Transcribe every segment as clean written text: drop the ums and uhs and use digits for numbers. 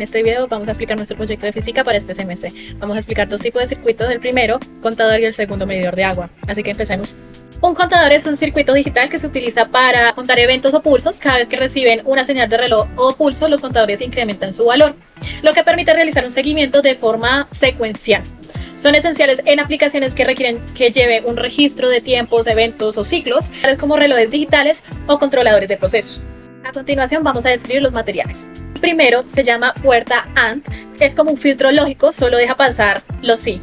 este video vamos a explicar nuestro proyecto de física para este semestre. Vamos a explicar dos tipos de circuitos, el primero, contador, y el segundo, medidor de agua. Así que empecemos. Un contador es un circuito digital que se utiliza para contar eventos o pulsos. Cada vez que reciben una señal de reloj o pulso, los contadores incrementan su valor, lo que permite realizar un seguimiento de forma secuencial. Son esenciales en aplicaciones que requieren que lleve un registro de tiempos, eventos o ciclos, tales como relojes digitales o controladores de procesos. A continuación vamos a describir los materiales. El primero se llama puerta AND, es como un filtro lógico, solo deja pasar los sí,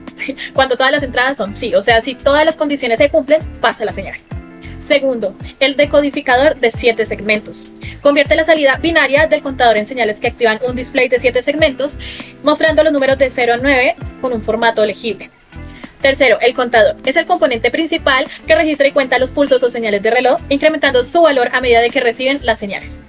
cuando todas las entradas son sí, o sea, si todas las condiciones se cumplen, pasa la señal. Segundo, el decodificador de 7 segmentos. Convierte la salida binaria del contador en señales que activan un display de 7 segmentos, mostrando los números de 0 a 9 con un formato legible. Tercero, el contador. Es el componente principal que registra y cuenta los pulsos o señales de reloj, incrementando su valor a medida de que reciben las señales.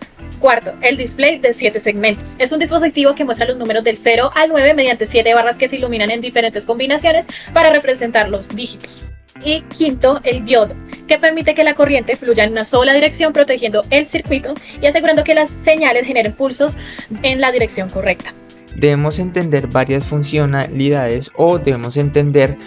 Cuarto, el display de 7 segmentos. Es un dispositivo que muestra los números del 0 al 9 mediante 7 barras que se iluminan en diferentes combinaciones para representar los dígitos. Y quinto, el diodo, que permite que la corriente fluya en una sola dirección, protegiendo el circuito y asegurando que las señales generen pulsos en la dirección correcta. Debemos entender varias funcionalidades o debemos entender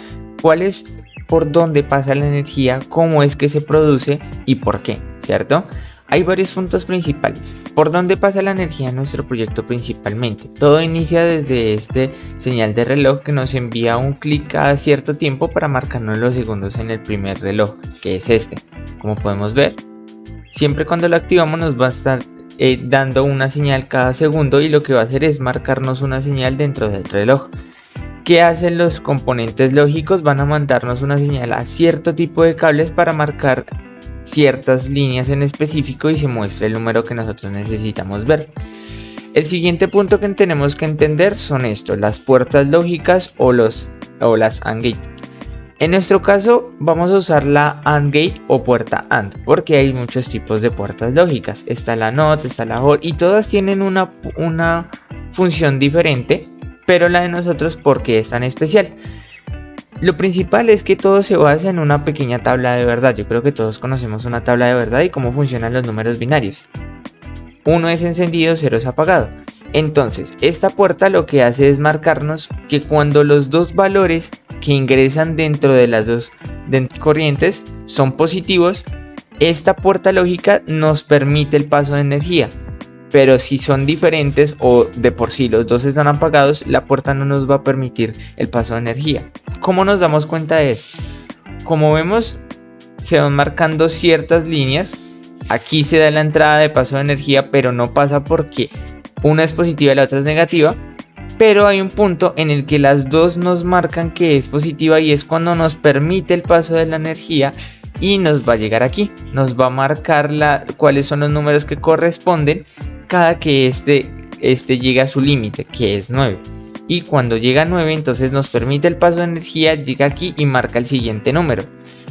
por dónde pasa la energía, cómo es que se produce y por qué, ¿cierto? Hay varios puntos principales. ¿Por dónde pasa la energía en nuestro proyecto principalmente? Todo inicia desde este señal de reloj que nos envía un clic cada cierto tiempo para marcarnos los segundos en el primer reloj, que es este. Como podemos ver, siempre cuando lo activamos nos va a estar dando una señal cada segundo y lo que va a hacer es marcarnos una señal dentro del reloj. ¿Qué hacen los componentes lógicos? Van a mandarnos una señal a cierto tipo de cables para marcar ciertas líneas en específico y se muestra el número que nosotros necesitamos ver. El siguiente punto que tenemos que entender son las puertas lógicas o las AND gate. En nuestro caso vamos a usar la AND gate o puerta AND porque hay muchos tipos de puertas lógicas. Está la NOT, está la OR y todas tienen una función diferente, pero la de nosotros, ¿por qué es tan especial? Lo principal es que todo se basa en una pequeña tabla de verdad. Yo creo que todos conocemos una tabla de verdad y cómo funcionan los números binarios. 1 es encendido, 0 es apagado. Entonces, esta puerta lo que hace es marcarnos que cuando los dos valores que ingresan dentro de las dos corrientes son positivos, esta puerta lógica nos permite el paso de energía. Pero si son diferentes o de por sí los dos están apagados, la puerta no nos va a permitir el paso de energía. ¿Cómo nos damos cuenta de eso? Como vemos, se van marcando ciertas líneas. Aquí se da la entrada de paso de energía, pero no pasa porque una es positiva y la otra es negativa. Pero hay un punto en el que las dos nos marcan que es positiva y es cuando nos permite el paso de la energía. Y nos va a llegar aquí, nos va a marcar cuáles son los números que corresponden cada que este llega a su límite, que es 9. Y cuando llega a 9, entonces nos permite el paso de energía, llega aquí y marca el siguiente número.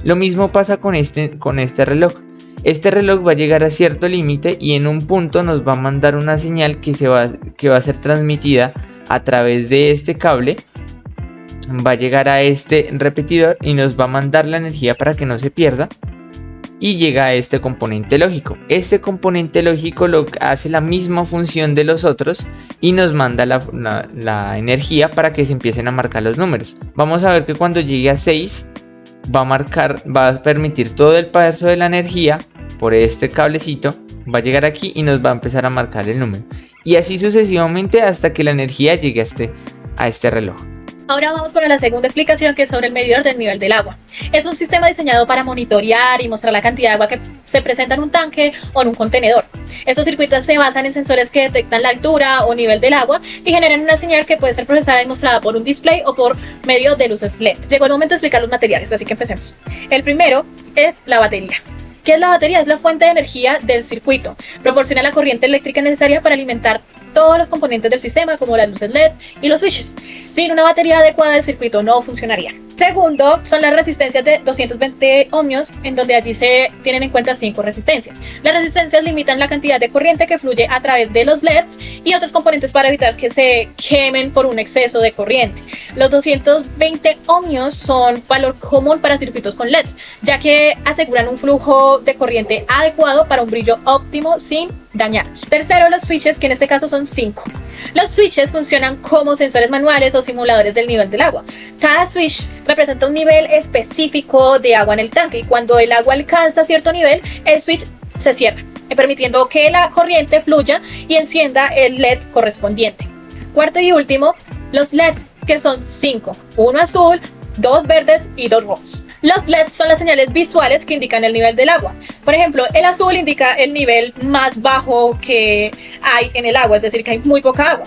Lo mismo pasa con este reloj. Este reloj va a llegar a cierto límite y en un punto nos va a mandar una señal que va a ser transmitida a través de este cable. Va a llegar a este repetidor y nos va a mandar la energía para que no se pierda y llega a este componente lógico. Este componente lógico hace la misma función de los otros y nos manda la energía para que se empiecen a marcar los números. Vamos a ver que cuando llegue a 6 va a permitir todo el paso de la energía por este cablecito, va a llegar aquí y nos va a empezar a marcar el número y así sucesivamente hasta que la energía llegue a este reloj. Ahora vamos con la segunda explicación, que es sobre el medidor del nivel del agua. Es un sistema diseñado para monitorear y mostrar la cantidad de agua que se presenta en un tanque o en un contenedor. Estos circuitos se basan en sensores que detectan la altura o nivel del agua y generan una señal que puede ser procesada y mostrada por un display o por medio de luces LED. Llegó el momento de explicar los materiales, así que empecemos. El primero es la batería. ¿Qué es la batería? Es la fuente de energía del circuito. Proporciona la corriente eléctrica necesaria para alimentar todos los componentes del sistema, como las luces LED y los switches. Sin una batería adecuada, el circuito no funcionaría. Segundo, son las resistencias de 220 ohmios, en donde allí se tienen en cuenta 5 resistencias. Las resistencias limitan la cantidad de corriente que fluye a través de los LEDs y otros componentes para evitar que se quemen por un exceso de corriente. Los 220 ohmios son valor común para circuitos con LEDs, ya que aseguran un flujo de corriente adecuado para un brillo óptimo sin dañar. Tercero, los switches, que en este caso son 5. Los switches funcionan como sensores manuales o simuladores del nivel del agua. Cada switch representa un nivel específico de agua en el tanque y cuando el agua alcanza cierto nivel, el switch se cierra, permitiendo que la corriente fluya y encienda el LED correspondiente. Cuarto y último, los LEDs, que son 5, uno azul, 2 verdes y 2 rojos. Los LEDs son las señales visuales que indican el nivel del agua. Por ejemplo, el azul indica el nivel más bajo que hay en el agua, es decir, que hay muy poca agua.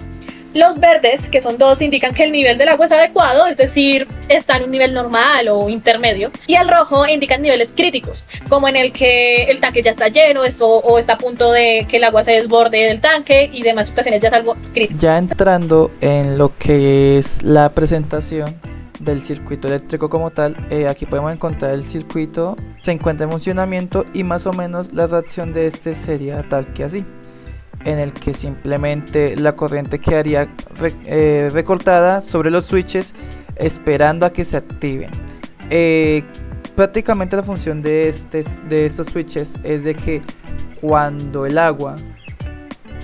Los verdes, que son 2, indican que el nivel del agua es adecuado, es decir, está en un nivel normal o intermedio. Y el rojo indica niveles críticos, como en el que el tanque ya está lleno o está a punto de que el agua se desborde del tanque y demás situaciones ya es algo crítico. Ya entrando en lo que es la presentación del circuito eléctrico como tal, aquí podemos encontrar el circuito, se encuentra en funcionamiento y más o menos la reacción de este sería tal que así, en el que simplemente la corriente quedaría recortada sobre los switches esperando a que se activen. Prácticamente la función de estos switches es de que cuando el agua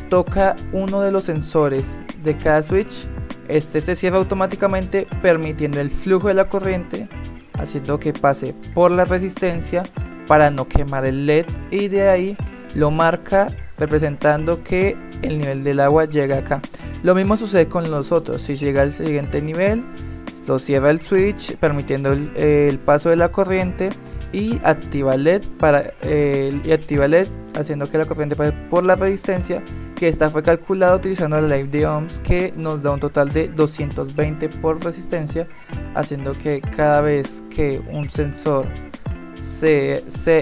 toca uno de los sensores de cada switch, este se cierra automáticamente permitiendo el flujo de la corriente, haciendo que pase por la resistencia para no quemar el LED y de ahí lo marca representando que el nivel del agua llega acá. Lo mismo sucede con los otros, si llega al siguiente nivel lo cierra el switch permitiendo el paso de la corriente y activa el LED haciendo que la corriente pase por la resistencia, que esta fue calculada utilizando la ley de Ohms, que nos da un total de 220 por resistencia, haciendo que cada vez que un sensor se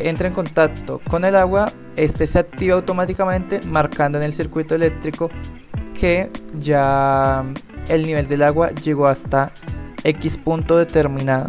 entra en contacto con el agua, este se activa automáticamente marcando en el circuito eléctrico que ya el nivel del agua llegó hasta X punto determinado.